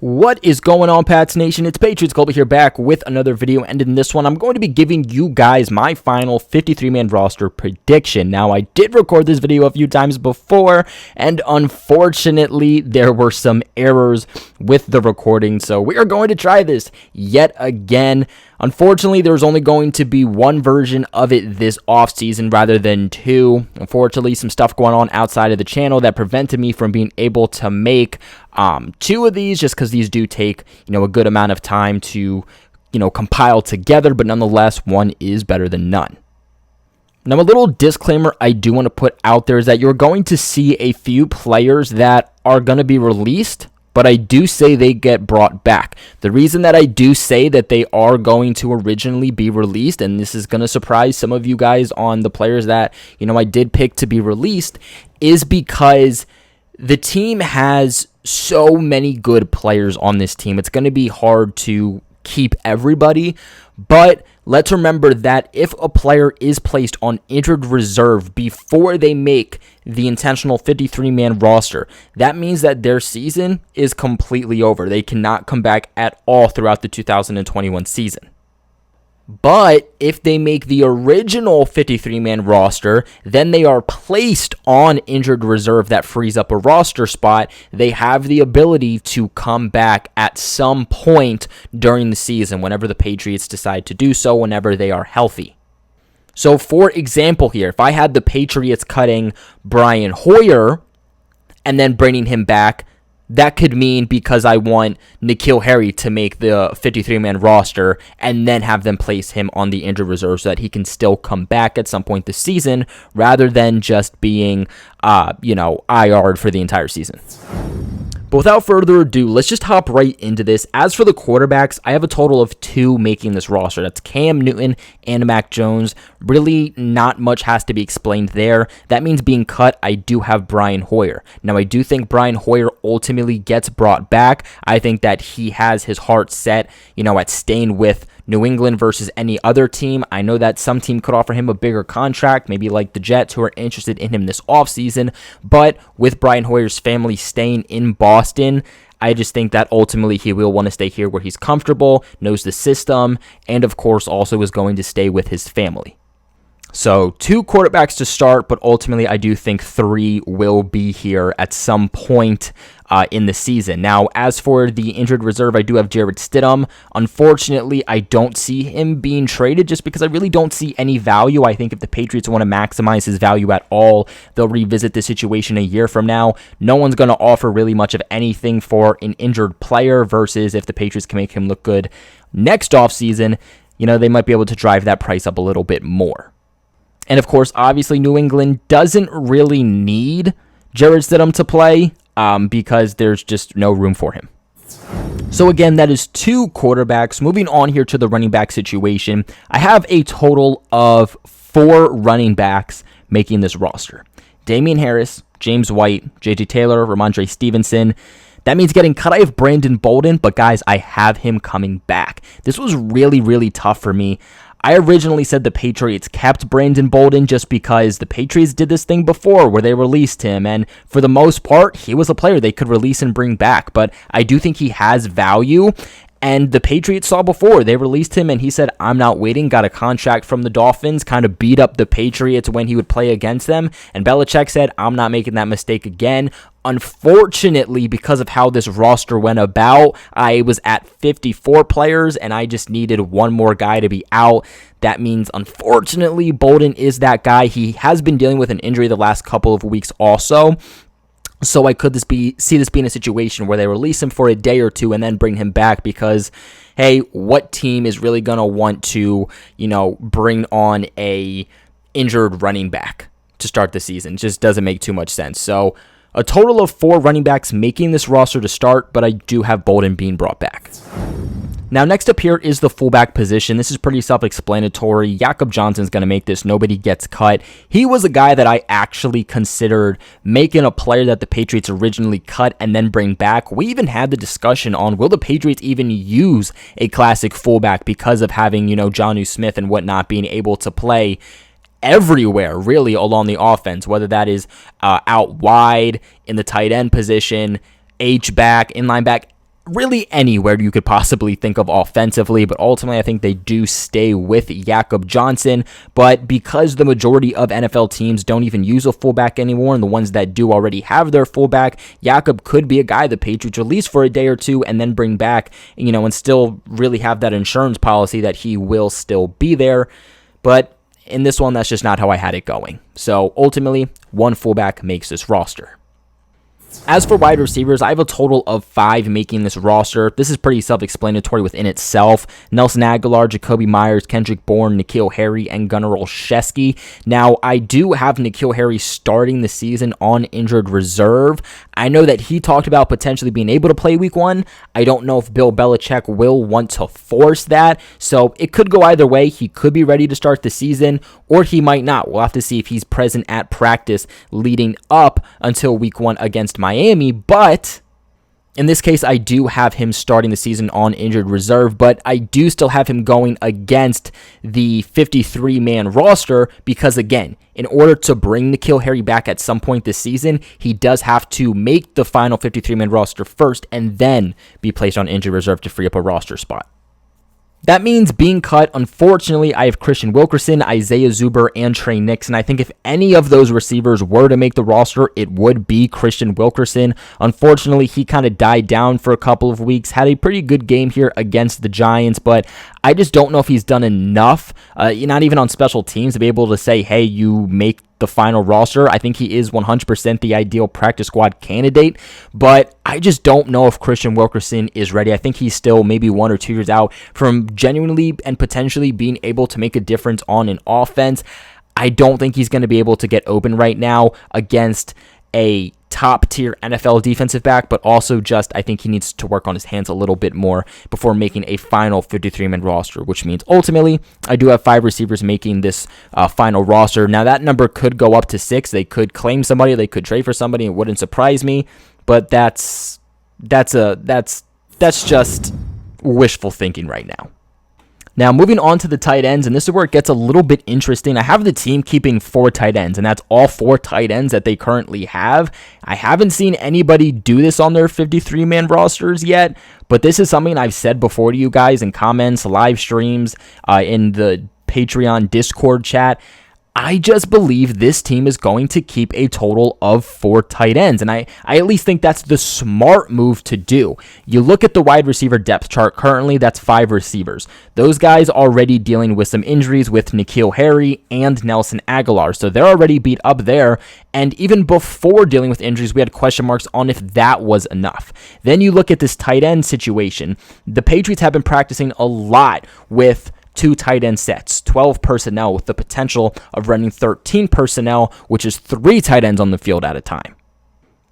What is going on, Pats Nation? It's Patriots Cody here, back with another video, and in this one, I'm going to be giving you guys my final 53-man roster prediction. Now, I did record this video a few times before, and unfortunately, there were some errors with the recording, so we are going to try this yet again. Unfortunately, there's only going to be one version of it this offseason rather than two. Unfortunately, some stuff going on outside of the channel that prevented me from being able to make two of these, just because these do take, a good amount of time to, compile together, but nonetheless, one is better than none. Now, a little disclaimer I do want to put out there is that you're going to see a few players that are going to be released, but I do say they get brought back. The reason that I do say that they are going to originally be released, and this is going to surprise some of you guys on the players that, I did pick to be released, is because the team has so many good players on this team. It's going to be hard to keep everybody, but let's remember that if a player is placed on injured reserve before they make the intentional 53-man roster, that means that their season is completely over. They cannot come back at all throughout the 2021 season. But if they make the original 53-man roster, then they are placed on injured reserve. That frees up a roster spot. They have the ability to come back at some point during the season, whenever the Patriots decide to do so, whenever they are healthy. So, for example here, if I had the Patriots cutting Brian Hoyer and then bringing him back, that could mean because I want N'Keal Harry to make the 53-man roster and then have them place him on the injured reserve so that he can still come back at some point this season rather than just being, IR'd for the entire season. But without further ado, let's just hop right into this. As for the quarterbacks, I have a total of two making this roster. That's Cam Newton and Mac Jones. Really, not much has to be explained there. That means being cut, I do have Brian Hoyer. Now, I do think Brian Hoyer ultimately gets brought back. I think that he has his heart set, at staying with New England versus any other team. I know that some team could offer him a bigger contract, maybe like the Jets, who are interested in him this offseason. But with Brian Hoyer's family staying in Boston, I just think that ultimately he will want to stay here where he's comfortable, knows the system, and of course also is going to stay with his family. So, two quarterbacks to start, but ultimately I do think three will be here at some point in the season. Now, as for the injured reserve, I do have Jarrett Stidham. Unfortunately, I don't see him being traded just because I really don't see any value. I think if the Patriots want to maximize his value at all, they'll revisit the situation a year from now. No one's going to offer really much of anything for an injured player versus if the Patriots can make him look good next offseason, they might be able to drive that price up a little bit more. And of course, obviously, New England doesn't really need Jarrett Stidham to play because there's just no room for him. So again, that is two quarterbacks. Moving on here to the running back situation, I have a total of four running backs making this roster. Damian Harris, James White, J.J. Taylor, Ramondre Stevenson. That means getting cut. I have Brandon Bolden, but guys, I have him coming back. This was really, really tough for me. I originally said the Patriots kept Brandon Bolden just because the Patriots did this thing before where they released him, and for the most part, he was a player they could release and bring back, but I do think he has value, and the Patriots saw before. They released him, and he said, I'm not waiting, got a contract from the Dolphins, kind of beat up the Patriots when he would play against them, and Belichick said, I'm not making that mistake again. Unfortunately, because of how this roster went about, I was at 54 players, and I just needed one more guy to be out. That means, unfortunately, Bolden is that guy. He has been dealing with an injury the last couple of weeks also. So I could see this being a situation where they release him for a day or two and then bring him back because, hey, what team is really going to want to, bring on a injured running back to start the season? It just doesn't make too much sense. So a total of four running backs making this roster to start, but I do have Bolden being brought back. Now, next up here is the fullback position. This is pretty self-explanatory. Jakob Johnson's going to make this. Nobody gets cut. He was a guy that I actually considered making a player that the Patriots originally cut and then bring back. We even had the discussion on, will the Patriots even use a classic fullback because of having, Jonnu Smith and whatnot being able to play everywhere, really, along the offense, whether that is out wide, in the tight end position, H-back, inline back. really anywhere you could possibly think of offensively, but ultimately I think they do stay with Jakob Johnson. But because the majority of NFL teams don't even use a fullback anymore, and the ones that do already have their fullback, Jakob could be a guy the Patriots release for a day or two and then bring back, and still really have that insurance policy that he will still be there. But in this one, that's just not how I had it going. So ultimately, one fullback makes this roster. As for wide receivers, I have a total of 5 making this roster. This is pretty self-explanatory within itself. Nelson Agholor, Jacoby Myers, Kendrick Bourne, N'Keal Harry, and Gunnar Olszewski. Now, I do have N'Keal Harry starting the season on injured reserve. I know that he talked about potentially being able to play week 1. I don't know if Bill Belichick will want to force that, so it could go either way. He could be ready to start the season, or he might not. We'll have to see if he's present at practice leading up until week 1 against Miami, but in this case, I do have him starting the season on injured reserve, but I do still have him going against the 53-man roster because, again, in order to bring N'Keal Harry back at some point this season, he does have to make the final 53-man roster first and then be placed on injured reserve to free up a roster spot. That means being cut, unfortunately, I have Christian Wilkerson, Isaiah Zuber, and Trey Nixon. I think if any of those receivers were to make the roster, it would be Christian Wilkerson. Unfortunately, he kind of died down for a couple of weeks, had a pretty good game here against the Giants, but I just don't know if he's done enough, not even on special teams, to be able to say, hey, you make the final roster. I think he is 100% the ideal practice squad candidate, but I just don't know if Christian Wilkerson is ready. I think he's still maybe 1 or 2 years out from genuinely and potentially being able to make a difference on an offense. I don't think he's going to be able to get open right now against a top-tier NFL defensive back, but also just I think he needs to work on his hands a little bit more before making a final 53-man roster, which means ultimately I do have 5 receivers making this final roster. Now, that number could go up to 6. They could claim somebody, they could trade for somebody. It wouldn't surprise me, but that's just wishful thinking right now. Now, moving on to the tight ends, and this is where it gets a little bit interesting. I have the team keeping 4 tight ends, and that's all 4 tight ends that they currently have. I haven't seen anybody do this on their 53-man rosters yet, but this is something I've said before to you guys in comments, live streams, in the Patreon Discord chat. I just believe this team is going to keep a total of 4 tight ends, and I at least think that's the smart move to do. You look at the wide receiver depth chart currently, that's 5 receivers. Those guys already dealing with some injuries with N'Keal Harry and Nelson Agholor, so they're already beat up there, and even before dealing with injuries, we had question marks on if that was enough. Then you look at this tight end situation. The Patriots have been practicing a lot with 2 tight end sets, 12 personnel with the potential of running 13 personnel, which is 3 tight ends on the field at a time.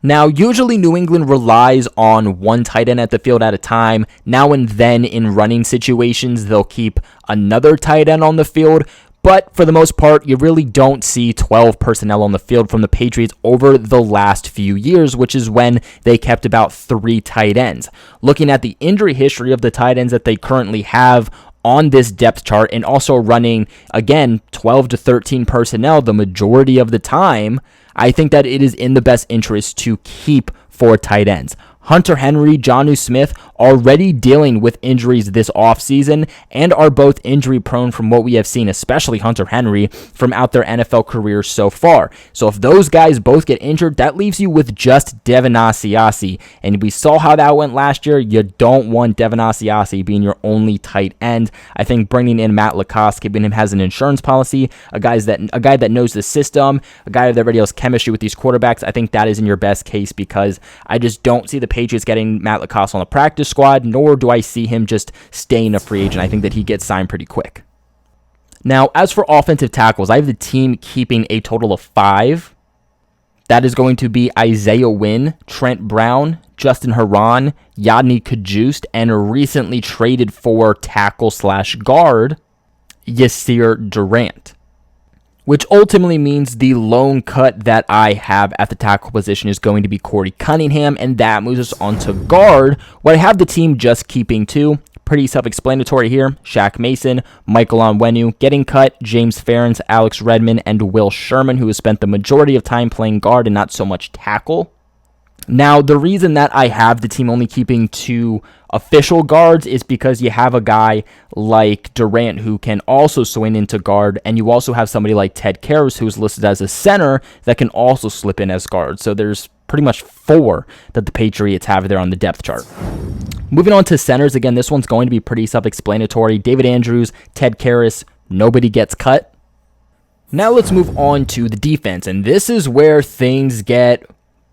Now, usually New England relies on 1 tight end at the field at a time. Now and then in running situations, they'll keep another tight end on the field. But for the most part, you really don't see 12 personnel on the field from the Patriots over the last few years, which is when they kept about 3 tight ends. Looking at the injury history of the tight ends that they currently have on this depth chart and also running, again, 12 to 13 personnel the majority of the time, I think that it is in the best interest to keep 4 tight ends. Hunter Henry, Jonnu Smith already dealing with injuries this offseason and are both injury prone from what we have seen, especially Hunter Henry, from out their NFL careers so far. So if those guys both get injured, that leaves you with just Devin Asiasi. And we saw how that went last year. You don't want Devin Asiasi being your only tight end. I think bringing in Matt Lacoste, keeping him has an insurance policy, a guy that knows the system, a guy that already has chemistry with these quarterbacks, I think that is in your best case because I just don't see the Patriots getting Matt Lacoste on the practice squad, nor do I see him just staying a free agent. I think that he gets signed pretty quick. Now, as for offensive tackles, I have the team keeping a total of 5. That is going to be Isaiah Wynn, Trent Brown, Justin Herron, Yadni Kajust, and recently traded for tackle/guard, Yasir Durant, which ultimately means the lone cut that I have at the tackle position is going to be Corey Cunningham, and that moves us on to guard, where I have the team just keeping 2. Pretty self-explanatory here. Shaq Mason, Michael Onwenu getting cut, James Ferentz, Alex Redmond, and Will Sherman, who has spent the majority of time playing guard and not so much tackle. Now, the reason that I have the team only keeping 2 official guards is because you have a guy like Durant who can also swing into guard, and you also have somebody like Ted Karras who's listed as a center that can also slip in as guard. So there's pretty much 4 that the Patriots have there on the depth chart. Moving on to centers, again, this one's going to be pretty self-explanatory. David Andrews, Ted Karras, nobody gets cut. Now let's move on to the defense, and this is where things get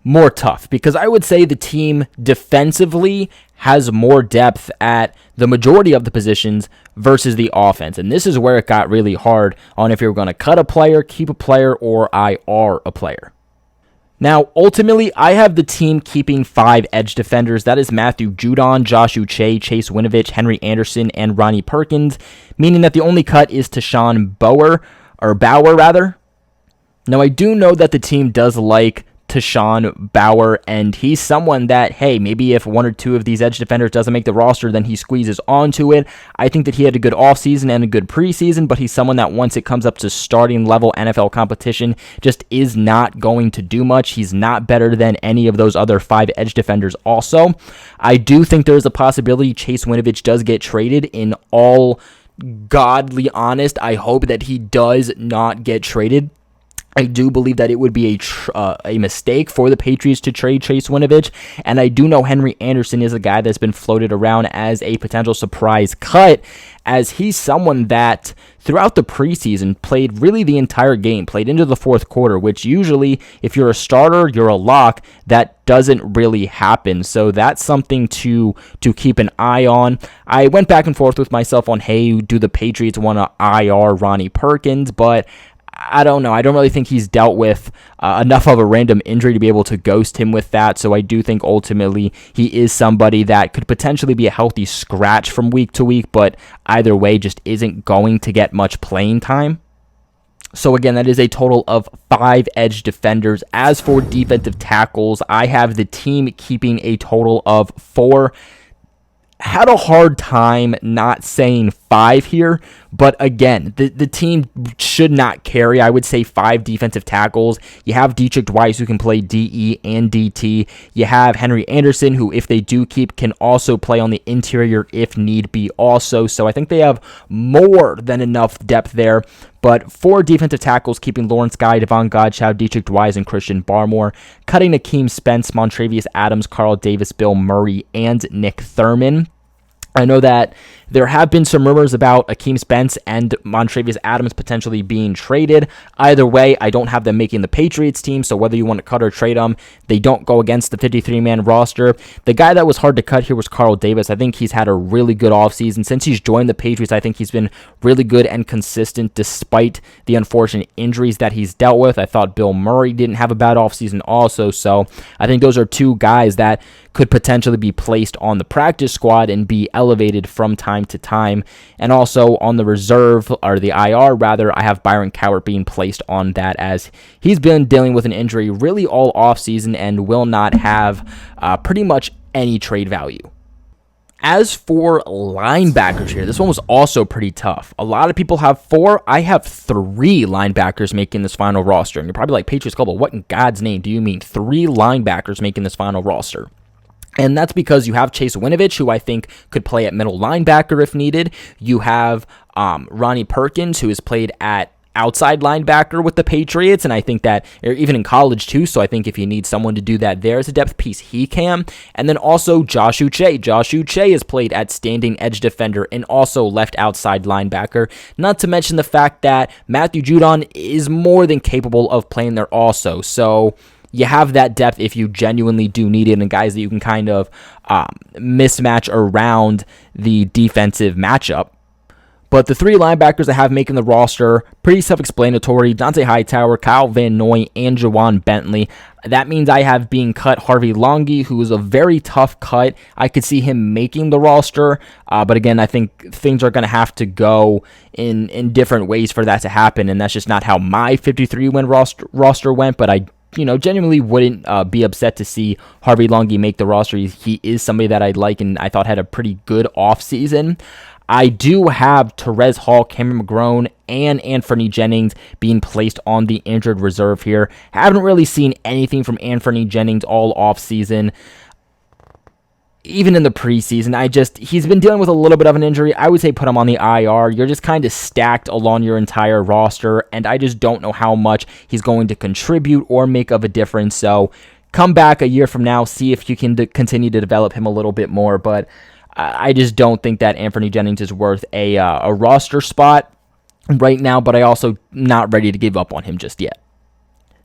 more tough, because I would say the team defensively has more depth at the majority of the positions versus the offense, and this is where it got really hard on if you're going to cut a player, keep a player, or IR a player. Now, ultimately, I have the team keeping 5 edge defenders. That is Matthew Judon, Godchaux, Chase Winovich, Henry Anderson, and Ronnie Perkins, meaning that the only cut is Tashawn Bauer. Now, I do know that the team does like Tashawn Bauer, and he's someone that, hey, maybe if 1 or 2 of these edge defenders doesn't make the roster, then he squeezes onto it. I think that he had a good offseason and a good preseason, but he's someone that once it comes up to starting level NFL competition, just is not going to do much. He's not better than any of those other 5 edge defenders also. I do think there's a possibility Chase Winovich does get traded. In all godly honest, I hope that he does not get traded. I do believe that it would be a mistake for the Patriots to trade Chase Winovich, and I do know Henry Anderson is a guy that's been floated around as a potential surprise cut, as he's someone that throughout the preseason played really the entire game, played into the 4th quarter, which usually, if you're a starter, you're a lock. That doesn't really happen, so that's something to keep an eye on. I went back and forth with myself on, hey, do the Patriots want to IR Ronnie Perkins, but I don't know. I don't really think he's dealt with enough of a random injury to be able to ghost him with that. So I do think ultimately he is somebody that could potentially be a healthy scratch from week to week, but either way just isn't going to get much playing time. So again, that is a total of 5 edge defenders. As for defensive tackles, I have the team keeping a total of 4. Had a hard time not saying 5 here, but again, the team should not carry. I would say 5 defensive tackles. You have Dietrich Weiss, who can play DE and DT. You have Henry Anderson, who, if they do keep, can also play on the interior if need be also. So I think they have more than enough depth there. But 4 defensive tackles, keeping Lawerence, Devon, Godchaux, Dietrich Weiss, and Christian Barmore, cutting Akeem Spence, Montravius Adams, Carl Davis, Bill Murray, and Nick Thurman. I know that there have been some rumors about Akeem Spence and Montravius Adams potentially being traded. Either way, I don't have them making the Patriots team, so whether you want to cut or trade them, they don't go against the 53-man roster. The guy that was hard to cut here was Carl Davis. I think he's had a really good offseason. Since he's joined the Patriots, I think he's been really good and consistent despite the unfortunate injuries that he's dealt with. I thought Bill Murray didn't have a bad offseason also, so I think those are 2 guys that could potentially be placed on the practice squad and be elevated from time to time. And also on the reserve, or the IR rather, I have Byron Cowart being placed on that, as he's been dealing with an injury really all offseason and will not have pretty much any trade value. As for linebackers here, this one was also pretty tough. A lot of people have 4. I have 3 linebackers making this final roster. And you're probably like, Patriots Global, what in God's name do you mean? 3 linebackers making this final roster. And that's because you have Chase Winovich, who I think could play at middle linebacker if needed. You have Ronnie Perkins, who has played at outside linebacker with the Patriots, and I think that, or even in college too, so I think if you need someone to do that there as a depth piece, he can. And then also Godchaux. Godchaux has played at standing edge defender and also left outside linebacker, not to mention the fact that Matthew Judon is more than capable of playing there also. So you have that depth if you genuinely do need it, and guys that you can kind of mismatch around the defensive matchup. But the 3 linebackers I have making the roster, pretty self-explanatory: Donta Hightower, Kyle Van Noy, and Juwan Bentley. That means I have being cut Harvey Longy, who is a very tough cut. I could see him making the roster, but again, I think things are going to have to go in different ways for that to happen, and that's just not how my 53-win roster went, but I genuinely wouldn't be upset to see Harvey Longy make the roster. He is somebody that I like and I thought had a pretty good offseason. I do have Terez Hall, Cameron McGrone, and Anthony Jennings being placed on the injured reserve here. Haven't really seen anything from Anthony Jennings all offseason. Even in the preseason, he's been dealing with a little bit of an injury. I would say put him on the IR. You're just kind of stacked along your entire roster, and I just don't know how much he's going to contribute or make of a difference. So come back a year from now, see if you can continue to develop him a little bit more, but I just don't think that Anthony Jennings is worth a roster spot right now, but I also not ready to give up on him just yet.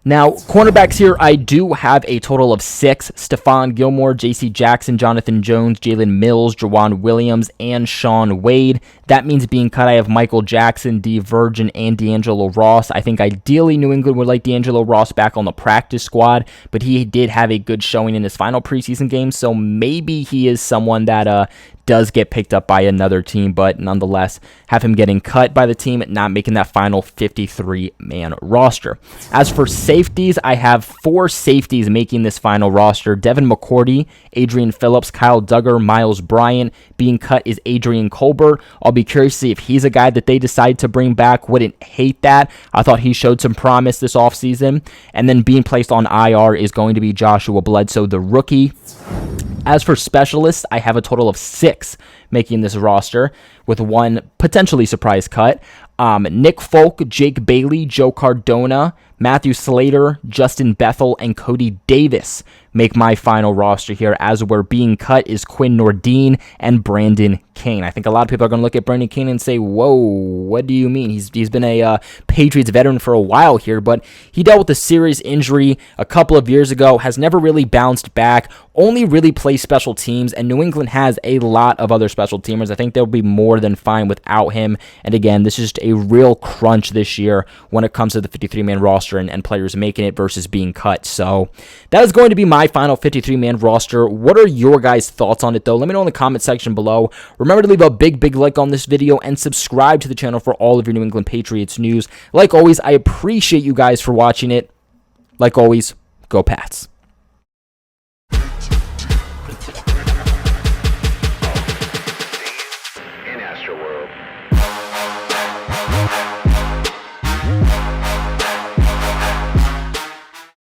Now, cornerbacks here, I do have a total of 6. Stephon Gilmore, J.C. Jackson, Jonathan Jones, Jalen Mills, Jawan Williams, and Sean Wade. That means being cut, I have Michael Jackson, D. Virgin, and D'Angelo Ross. I think ideally New England would like D'Angelo Ross back on the practice squad, but he did have a good showing in his final preseason game, so maybe he is someone that does get picked up by another team, but nonetheless, have him getting cut by the team, not making that final 53-man roster. As for safeties, I have 4 safeties making this final roster. Devin McCouety, Adrian Phillips, Kyle Duggar, Miles Bryant. Being cut is Adrian Colbert. I'll be curious to see if he's a guy that they decide to bring back. Wouldn't hate that. I thought he showed some promise this offseason. And then being placed on IR is going to be Joshua Bledsoe, the rookie. As for specialists, I have a total of 6 making this roster, with 1 potentially surprise cut. Nick Folk, Jake Bailey, Joe Cardona, Matthew Slater, Justin Bethel, and Cody Davis make my final roster here, as we're being cut is Quinn Nordine and Brandon Kane. I think a lot of people are going to look at Brandon Kane and say, whoa, what do you mean? He's been a Patriots veteran for a while here, but he dealt with a serious injury a couple of years ago, has never really bounced back, only really plays special teams, and New England has a lot of other special teamers. I think they'll be more than fine without him, and again, this is just a real crunch this year when it comes to the 53-man roster and players making it versus being cut. So that is going to be my final 53-man roster. What are your guys' thoughts on it, though? Let me know in the comment section below. Remember to leave a big like on this video and subscribe to the channel for all of your New England Patriots news. Like always, I appreciate you guys for watching it. Like always, go Pats.